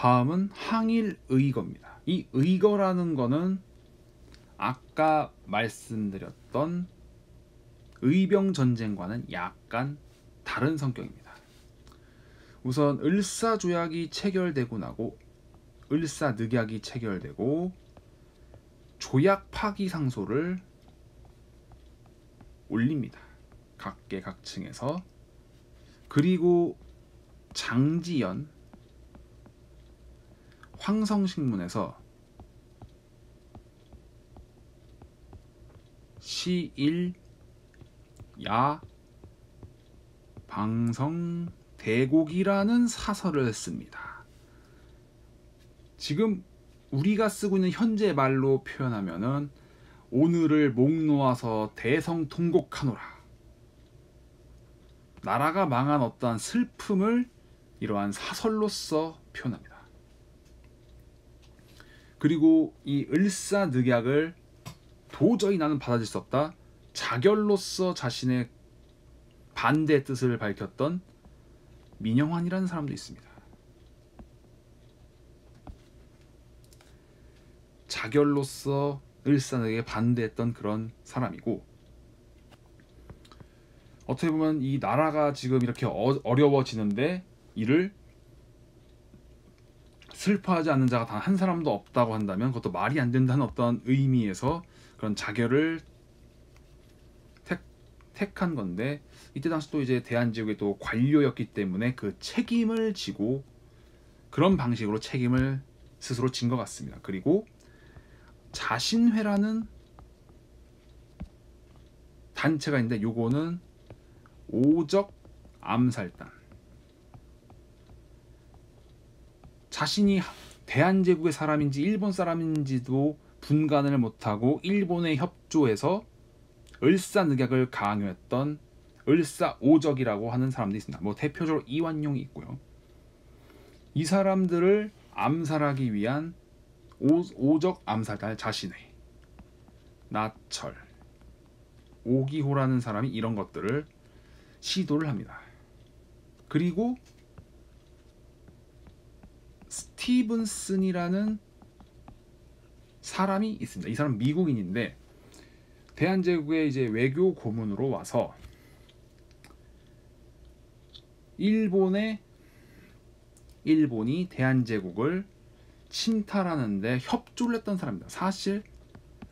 다음은 항일의거입니다. 이 의거라는 거는 아까 말씀드렸던 의병전쟁과는 약간 다른 성격입니다. 우선 을사조약이 체결되고 나고 을사늑약이 체결되고 조약 파기 상소를 올립니다. 각계각층에서. 그리고 장지연 황성신문에서 시일 야 방성 대곡이라는 사설을 씁니다. 지금 우리가 쓰고 있는 현재 말로 표현하면은 오늘을 목 놓아서 대성통곡하노라. 나라가 망한 어떠한 슬픔을 이러한 사설로서 표현합니다. 그리고 이 을사늑약을 도저히 나는 받아들일 수 없다. 자결로서 자신의 반대의 뜻을 밝혔던 민영환이라는 사람도 있습니다. 자결로서 을사늑약에 반대했던 그런 사람이고, 어떻게 보면 이 나라가 지금 이렇게 어려워지는데 이를 슬퍼하지 않는 자가 단 한 사람도 없다고 한다면 그것도 말이 안 된다는 어떤 의미에서 그런 자결을 택한 건데, 이때 당시 또 이제 대한제국의 또 관료였기 때문에 그 책임을 지고 그런 방식으로 책임을 스스로 진 것 같습니다. 그리고 자신회라는 단체가 있는데 요거는 오적 암살단, 자신이 대한제국의 사람인지 일본 사람인지도 분간을 못하고 일본에 협조해서 을사늑약을 강요했던 을사오적이라고 하는 사람들이 있습니다. 뭐 대표적으로 이완용이 있고요. 이 사람들을 암살하기 위한 오적 암살단 자신의 나철 오기호라는 사람이 이런 것들을 시도를 합니다. 그리고 스티븐슨이라는 사람이 있습니다. 이 사람 미국인인데 대한제국의 이제 외교 고문으로 와서 일본이 대한제국을 침탈하는데 협조를 했던 사람입니다. 사실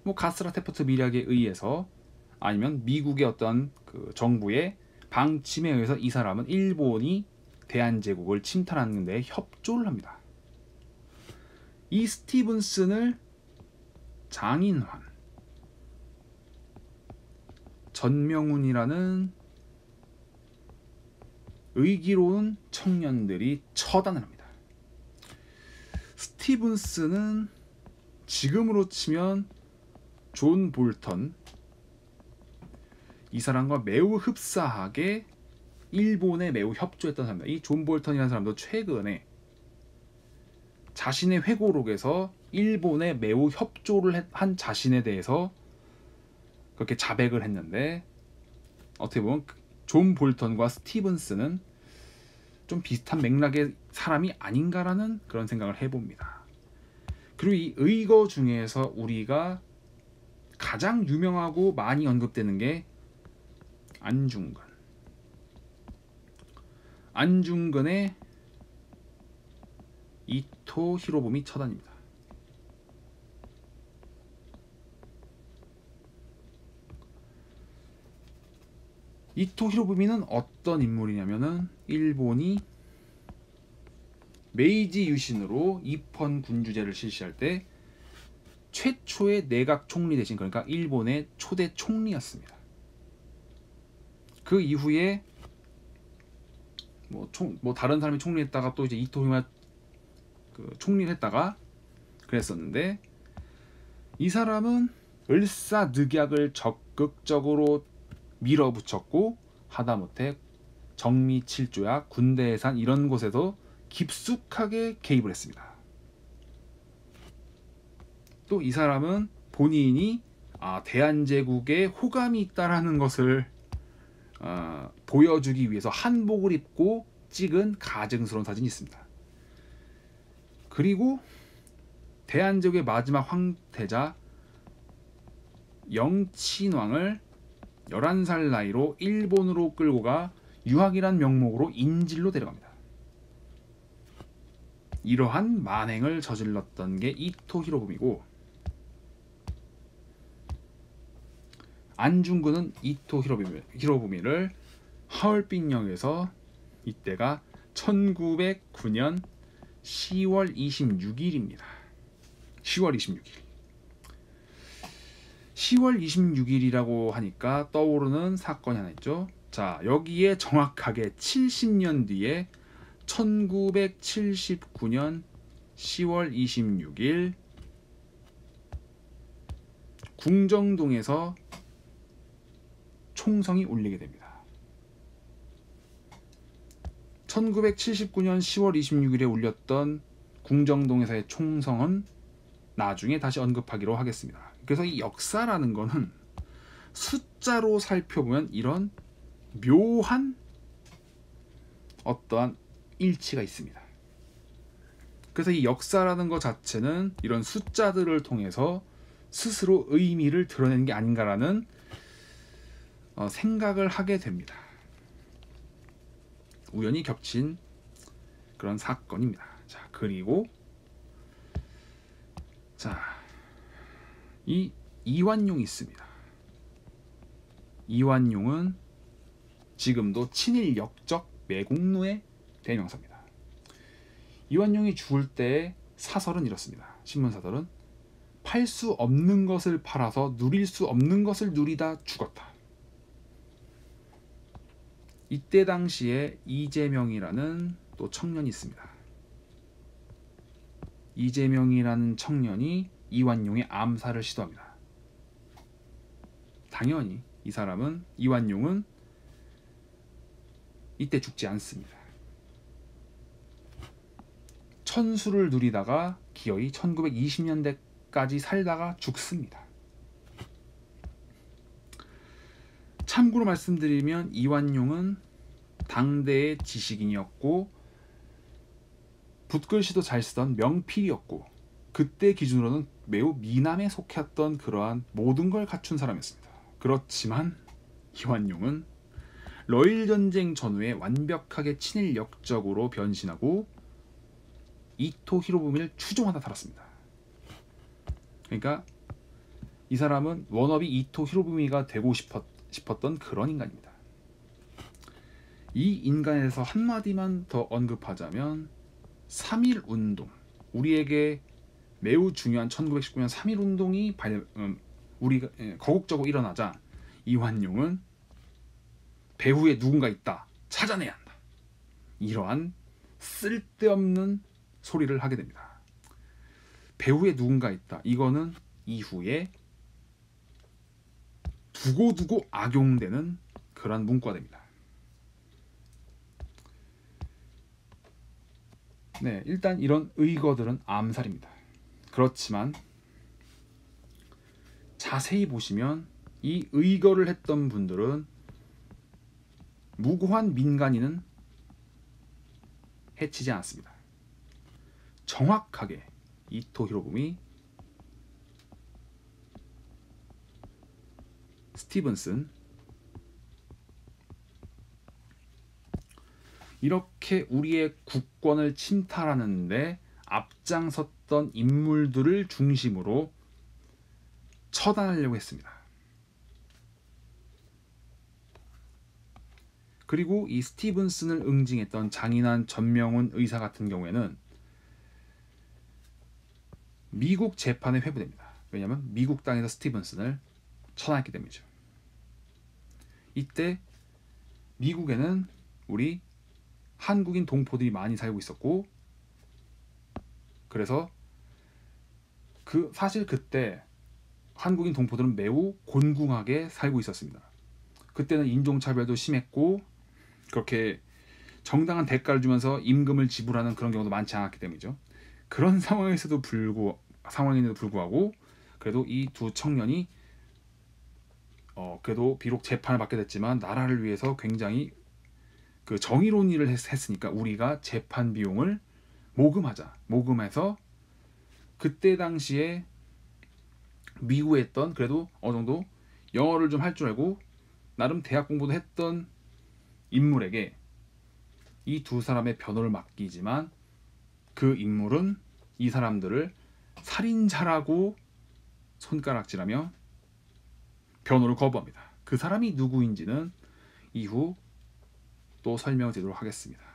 뭐 가스라테프트 밀약에 의해서 아니면 미국의 어떤 그 정부의 방침에 의해서 이 사람은 일본이 대한제국을 침탈하는 데 협조를 합니다. 이 스티븐슨을 장인환, 전명훈이라는 의기로운 청년들이 처단을 합니다. 스티븐슨은 지금으로 치면 존 볼턴, 이 사람과 매우 흡사하게 일본에 매우 협조했던 사람입니다. 이 존 볼턴이라는 사람도 최근에 자신의 회고록에서 일본에 매우 협조를 한 자신에 대해서 그렇게 자백을 했는데, 어떻게 보면 존 볼턴과 스티븐슨은 좀 비슷한 맥락의 사람이 아닌가라는 그런 생각을 해봅니다. 그리고 이 의거 중에서 우리가 가장 유명하고 많이 언급되는 게 안중근의 이토 히로부미 처단입니다. 이토 히로부미는 어떤 인물이냐면은 일본이 메이지 유신으로 입헌 군주제를 실시할 때 최초의 내각 총리 대신, 그러니까 일본의 초대 총리였습니다. 그 이후에 뭐 다른 사람이 총리했다가 또 이제 이토 히로부미가 그 총리를 했다가 그랬었는데, 이 사람은 을사늑약을 적극적으로 밀어붙였고 하다못해 정미칠조약, 군대해산 이런 곳에도 깊숙하게 개입을 했습니다. 또 이 사람은 본인이 대한제국에 호감이 있다라는 것을 보여주기 위해서 한복을 입고 찍은 가증스러운 사진이 있습니다. 그리고 대한제국의 마지막 황태자 영친왕을 11살 나이로 일본으로 끌고 가 유학이란 명목으로 인질로 데려갑니다. 이러한 만행을 저질렀던 게 이토 히로부미고, 안중근은 이토 히로부미를 하얼빈역에서, 이때가 1909년 10월 26일입니다. 10월 26일. 10월 26일이라고 하니까 떠오르는 사건이 하나 있죠. 자, 여기에 정확하게 70년 뒤에 1979년 10월 26일 궁정동에서 총성이 울리게 됩니다. 1979년 10월 26일에 울렸던 궁정동에서의 총성은 나중에 다시 언급하기로 하겠습니다. 그래서 이 역사라는 거는 숫자로 살펴보면 이런 묘한 어떠한 일치가 있습니다. 그래서 이 역사라는 것 자체는 이런 숫자들을 통해서 스스로 의미를 드러내는 게 아닌가라는 생각을 하게 됩니다. 우연히 겹친 그런 사건입니다. 자, 그리고 이 이완용이 있습니다. 이완용은 지금도 친일 역적 매국노의 대명사입니다. 이완용이 죽을 때 사설은 이렇습니다. 신문사설은 팔 수 없는 것을 팔아서 누릴 수 없는 것을 누리다 죽었다. 이때 당시에 이재명이라는 또 청년이 있습니다. 이재명이라는 청년이 이완용의 암살을 시도합니다. 당연히 이완용은 이때 죽지 않습니다. 천수를 누리다가 기어이 1920년대까지 살다가 죽습니다. 참고로 말씀드리면 이완용은 당대의 지식인이었고 붓글씨도 잘 쓰던 명필이었고 그때 기준으로는 매우 미남에 속했던 그러한 모든 걸 갖춘 사람이었습니다. 그렇지만 이완용은 러일전쟁 전후에 완벽하게 친일 역적으로 변신하고 이토 히로부미를 추종하다 살았습니다. 그러니까 이 사람은 워너비 이토 히로부미가 되고 싶었던 그런 인간입니다. 이 인간에 대해서 한마디만 더 언급하자면 3.1운동, 우리에게 매우 중요한 1919년 3.1운동이 우리가 거국적으로 일어나자 이완용은 배후에 누군가 있다, 찾아내야 한다, 이러한 쓸데없는 소리를 하게 됩니다. 배후에 누군가 있다, 이거는 이후에 두고두고 악용되는 그런 문구가 됩니다. 네, 일단 이런 의거들은 암살입니다. 그렇지만 자세히 보시면 이 의거를 했던 분들은 무고한 민간인은 해치지 않았습니다. 정확하게 이토 히로부미, 스티븐슨, 이렇게 우리의 국권을 침탈하는데 앞장섰던 인물들을 중심으로 처단하려고 했습니다. 그리고 이 스티븐슨을 응징했던 장인환 전명훈 의사 같은 경우에는 미국 재판에 회부됩니다. 왜냐하면 미국 땅에서 스티븐슨을 처단했기 때문이죠. 이때 미국에는 우리 한국인 동포들이 많이 살고 있었고, 그래서 사실 그때 한국인 동포들은 매우 곤궁하게 살고 있었습니다. 그때는 인종차별도 심했고 그렇게 정당한 대가를 주면서 임금을 지불하는 그런 경우도 많지 않았기 때문이죠. 그런 상황에도 불구하고 그래도 이 두 청년이 그래도 비록 재판을 받게 됐지만 나라를 위해서 굉장히 그 정의로운 일을 했으니까 우리가 재판 비용을 모금해서 그때 당시에 미국에 있던 그래도 어느 정도 영어를 좀 할 줄 알고 나름 대학 공부도 했던 인물에게 이 두 사람의 변호를 맡기지만 그 인물은 이 사람들을 살인자라고 손가락질하며 변호를 거부합니다. 그 사람이 누구인지는 이후 또 설명드리도록 하겠습니다.